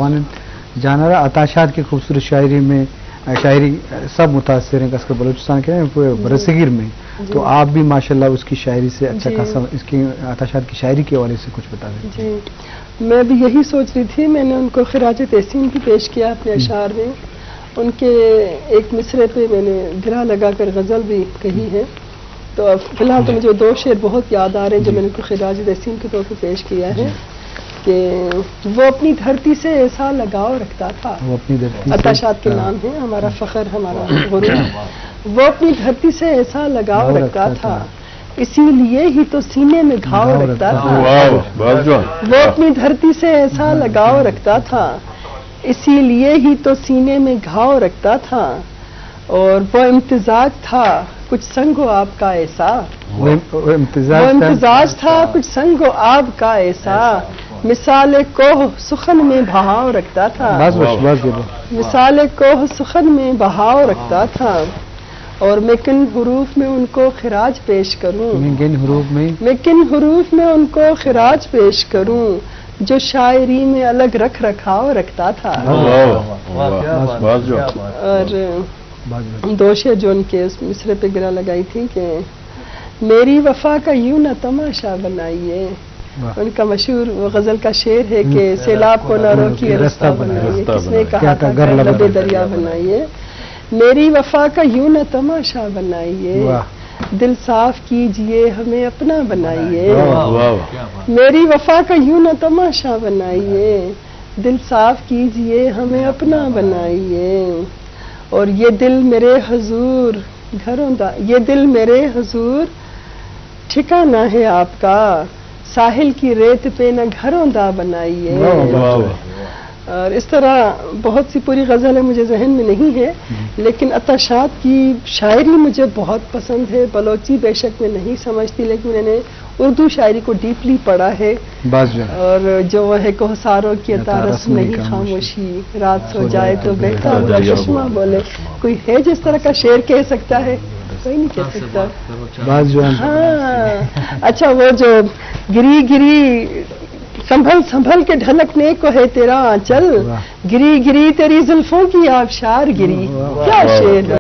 مانند جانا رہا عطاشات کی خوبصورت شاعری میں شاعری سب متاثر ہیں، خاص کر بلوچستان کے برصغیر میں، تو آپ بھی ماشاءاللہ اس کی شاعری سے اچھا خاصا اس کی عطاشات کی شاعری کے حوالے سے کچھ بتا دیں. جی میں بھی یہی سوچ رہی تھی، میں نے ان کو خراج تحسین بھی پیش کیا اپنے اشعار میں. ان کے ایک مصرے پہ میں نے گرہ لگا کر غزل بھی کہی ہے. تو فی الحال تو مجھے دو شعر بہت یاد آ رہے ہیں جو میں نے ان کو خراج تحسین کے طور پہ پیش کیا ہے کہ وہ اپنی دھرتی سے ایسا لگاؤ رکھتا تھا. وہ اپنی دھرتی عطاشات کے نام ہے، ہمارا فخر، ہمارا غرور. وہ اپنی دھرتی سے ایسا لگاؤ رکھتا تھا، اسی لیے ہی تو سینے میں گھاؤ رکھتا تھا. وہ اپنی دھرتی سے ایسا لگاؤ رکھتا تھا، اسی لیے ہی تو سینے میں گھاؤ رکھتا تھا. اور وہ امتزاج تھا کچھ سنگ و آب کا ایسا، وہ امتزاج تھا کچھ سنگ و آب کا ایسا. مثال کوہ سخن میں بہاؤ رکھتا تھا، مثال کوہ سخن میں بہاؤ رکھتا تھا. اور میں کن حروف میں ان کو خراج پیش کروں، میں کن حروف میں ان کو خراج پیش کروں جو شاعری میں الگ رکھ رکھاؤ رکھتا تھا. اور دو شعر جو ان کے اس مصرے پہ گرہ لگائی تھی کہ میری وفا کا یوں نہ تماشا بنائیے. ان کا مشہور غزل کا شعر ہے کہ سیلاب کو نہ روکیے رستہ بنائیے، کس نے کہا تھا گر لبے دریا بنائیے. میری وفا کا یوں نہ تماشا بنائیے، دل صاف کیجئے ہمیں اپنا بنائیے. میری وفا کا یوں نہ تماشا بنائیے، دل صاف کیجئے ہمیں اپنا بنائیے. اور یہ دل میرے حضور گھروں دا، یہ دل میرے حضور ٹھکانہ ہے آپ کا، ساحل کی ریت پہ نہ گھروں دا بنائیے. اور اس طرح بہت سی پوری غزلیں مجھے ذہن میں نہیں ہے، لیکن عطاشات کی شاعری مجھے بہت پسند ہے. بلوچی بے شک میں نہیں سمجھتی، لیکن میں نے اردو شاعری کو ڈیپلی پڑھا ہے. اور جو وہ ہے کوہساروں کی عطا رسم نہیں خاموشی، رات سو جائے تو بہتا ہوا چشمہ بولے. کوئی ہے جس طرح کا شعر کہہ سکتا ہے؟ کوئی نہیں کہہ سکتا. ہاں اچھا، وہ جو گری گری سنبھل سنبھل کے ڈھلکنے کو ہے تیرا آنچل، گری گری تیری زلفوں کی آبشار گری، کیا شعر ہے.